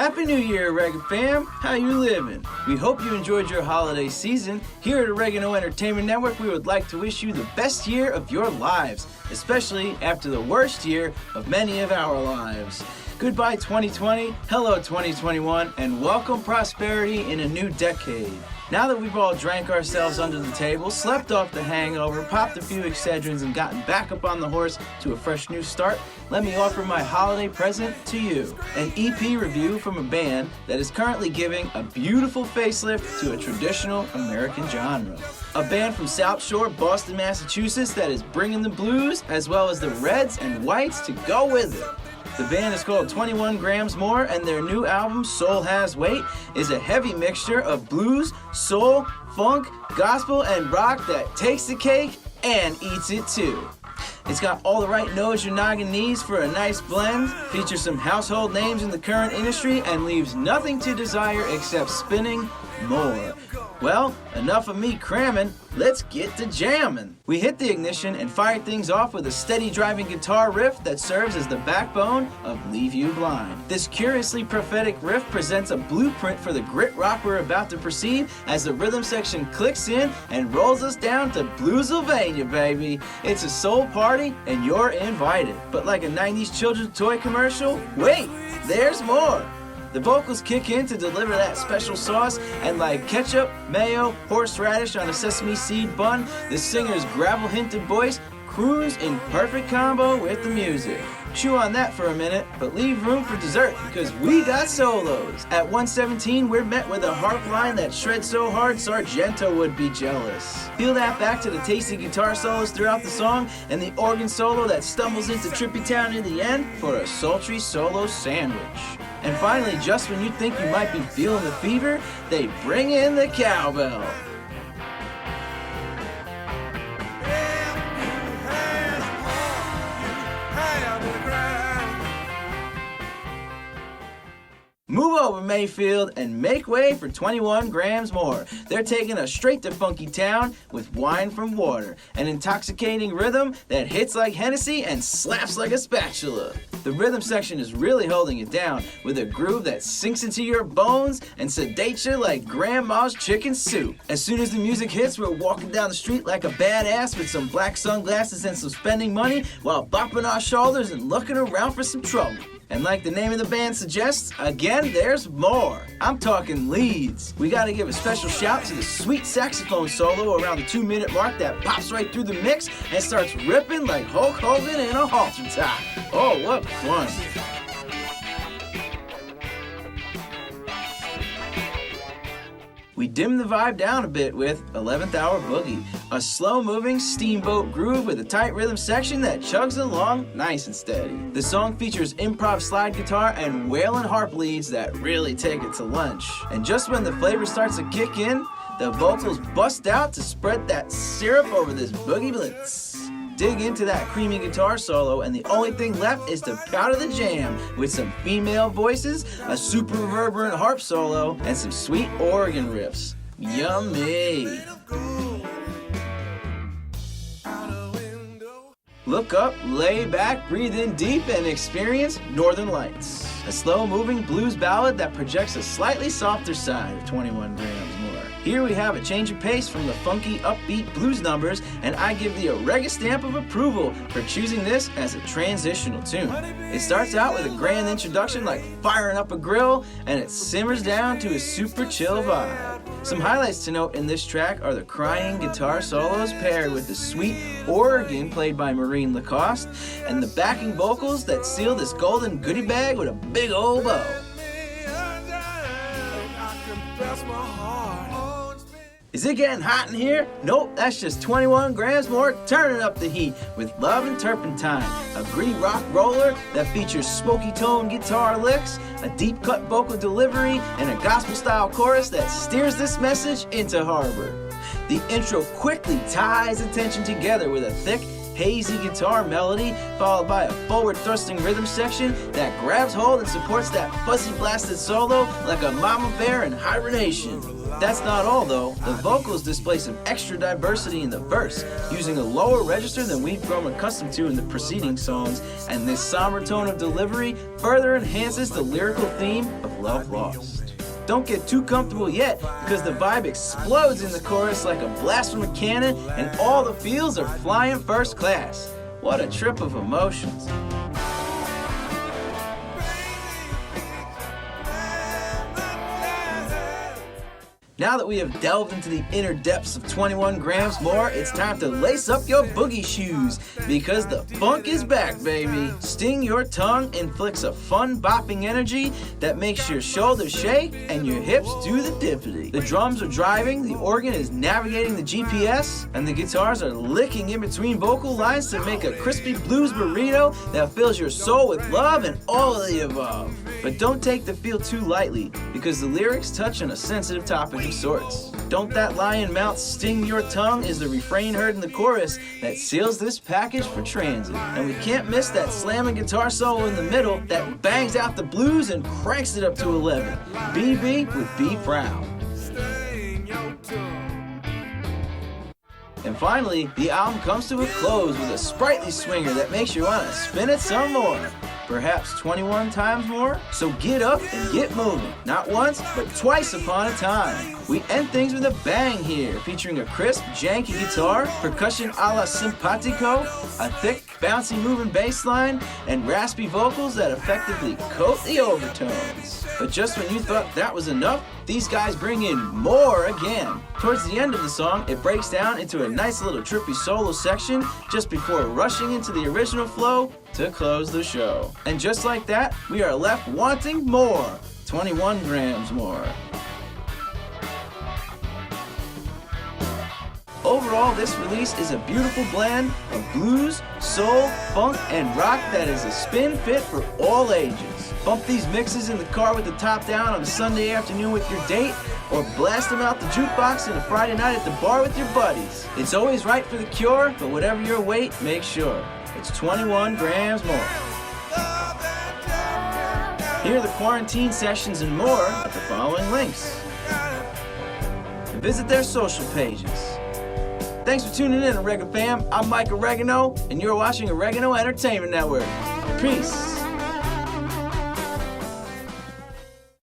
Happy New Year, Reggae fam! How you living? We hope you enjoyed your holiday season. Here at Oregano Entertainment Network, we would like to wish you the best year of your lives, especially after the worst year of many of our lives. Goodbye 2020, hello 2021, and welcome prosperity in a new decade. Now that we've all drank ourselves under the table, slept off the hangover, popped a few Excedrins, and gotten back up on the horse to a fresh new start, let me offer my holiday present to you. An EP review from a band that is currently giving a beautiful facelift to a traditional American genre. A band from South Shore, Boston, Massachusetts that is bringing the blues as well as the reds and whites to go with it. The band is called 21 Grams More, and their new album, Soul Has Weight, is a heavy mixture of blues, soul, funk, gospel, and rock that takes the cake and eats it too. It's got all the right notes your noggin needs for a nice blend, features some household names in the current industry, and leaves nothing to desire except spinning more. Well, enough of me cramming, let's get to jamming. We hit the ignition and fired things off with a steady driving guitar riff that serves as the backbone of Leave You Blind. This curiously prophetic riff presents a blueprint for the grit rock we're about to proceed as the rhythm section clicks in and rolls us down to Bluesylvania, baby. It's a soul party and you're invited. But like a 90s children's toy commercial, wait, there's more. The vocals kick in to deliver that special sauce, and like ketchup, mayo, horseradish on a sesame seed bun, the singer's gravel-hinted voice croons in perfect combo with the music. Chew on that for a minute, but leave room for dessert because we got solos. At 117, we're met with a harp line that shreds so hard Sargento would be jealous. Peel that back to the tasty guitar solos throughout the song and the organ solo that stumbles into Trippy Town in the end for a sultry solo sandwich. And finally, just when you think you might be feeling the fever, they bring in the cowbell. Move over, Mayfield, and make way for 21 Grams More. They're taking us straight to Funky Town with Wine from Water, an intoxicating rhythm that hits like Hennessy and slaps like a spatula. The rhythm section is really holding it down with a groove that sinks into your bones and sedates you like grandma's chicken soup. As soon as the music hits, we're walking down the street like a badass with some black sunglasses and some spending money while bopping our shoulders and looking around for some trouble. And like the name of the band suggests, again, there's more. I'm talking leads. We gotta give a special shout to the sweet saxophone solo around the 2-minute mark that pops right through the mix and starts ripping like Hulk Hogan in a halter top. Oh, what fun. We dim the vibe down a bit with 11th Hour Boogie, a slow-moving steamboat groove with a tight rhythm section that chugs along nice and steady. The song features improv slide guitar and wailing harp leads that really take it to lunch. And just when the flavor starts to kick in, the vocals bust out to spread that syrup over this boogie blitz. Dig into that creamy guitar solo, and the only thing left is to powder the jam with some female voices, a super reverberant harp solo, and some sweet organ riffs. Yummy! Look up, lay back, breathe in deep, and experience Northern Lights, a slow-moving blues ballad that projects a slightly softer side of 21 Grams More. Here we have a change of pace from the funky, upbeat blues numbers, and I give the Orega stamp of approval for choosing this as a transitional tune. It starts out with a grand introduction like firing up a grill, and it simmers down to a super chill vibe. Some highlights to note in this track are the crying guitar solos paired with the sweet organ played by Maureen Lacoste, and the backing vocals that seal this golden goodie bag with a big old bow. Is it getting hot in here? Nope, that's just 21 Grams More turning up the heat with Love and Turpentine, a gritty rock roller that features smoky tone guitar licks, a deep cut vocal delivery, and a gospel style chorus that steers this message into harbor. The intro quickly ties attention together with a thick, hazy guitar melody, followed by a forward-thrusting rhythm section that grabs hold and supports that fuzzy blasted solo like a mama bear in hibernation. That's not all though. The vocals display some extra diversity in the verse, using a lower register than we've grown accustomed to in the preceding songs, and this somber tone of delivery further enhances the lyrical theme of Love Lost. Don't get too comfortable yet, because the vibe explodes in the chorus like a blast from a cannon, and all the feels are flying first class. What a trip of emotions. Now that we have delved into the inner depths of 21 grams more, it's time to lace up your boogie shoes, because the funk is back, baby. Sting Your Tongue inflicts a fun bopping energy that makes your shoulders shake and your hips do the dippity. The drums are driving, the organ is navigating the GPS, and the guitars are licking in between vocal lines to make a crispy blues burrito that fills your soul with love and all of the above. But don't take the feel too lightly, because the lyrics touch on a sensitive topic of sorts. Don't that lion mouth sting your tongue is the refrain heard in the chorus that seals this package for transit. And we can't miss that slamming guitar solo in the middle that bangs out the blues and cranks it up to 11. BB with Be Proud. And finally, the album comes to a close with a sprightly swinger that makes you want to spin it some more. Perhaps 21 times more? So get up and get moving. Not once, but twice upon a time. We end things with a bang here, featuring a crisp, janky guitar, percussion a la simpatico, a thick, bouncy moving bass line, and raspy vocals that effectively coat the overtones. But just when you thought that was enough, these guys bring in more again. Towards the end of the song, it breaks down into a nice little trippy solo section just before rushing into the original flow to close the show. And just like that, we are left wanting more. 21 grams more. Overall, this release is a beautiful blend of blues, soul, funk, and rock that is a spin fit for all ages. Bump these mixes in the car with the top down on a Sunday afternoon with your date, or blast them out the jukebox on a Friday night at the bar with your buddies. It's always right for the cure, but whatever your weight, make sure it's 21 grams more. Hear the quarantine sessions and more at the following links. And visit their social pages. Thanks for tuning in, Oregano fam. I'm Mike Oregano, and you're watching Oregano Entertainment Network. Peace.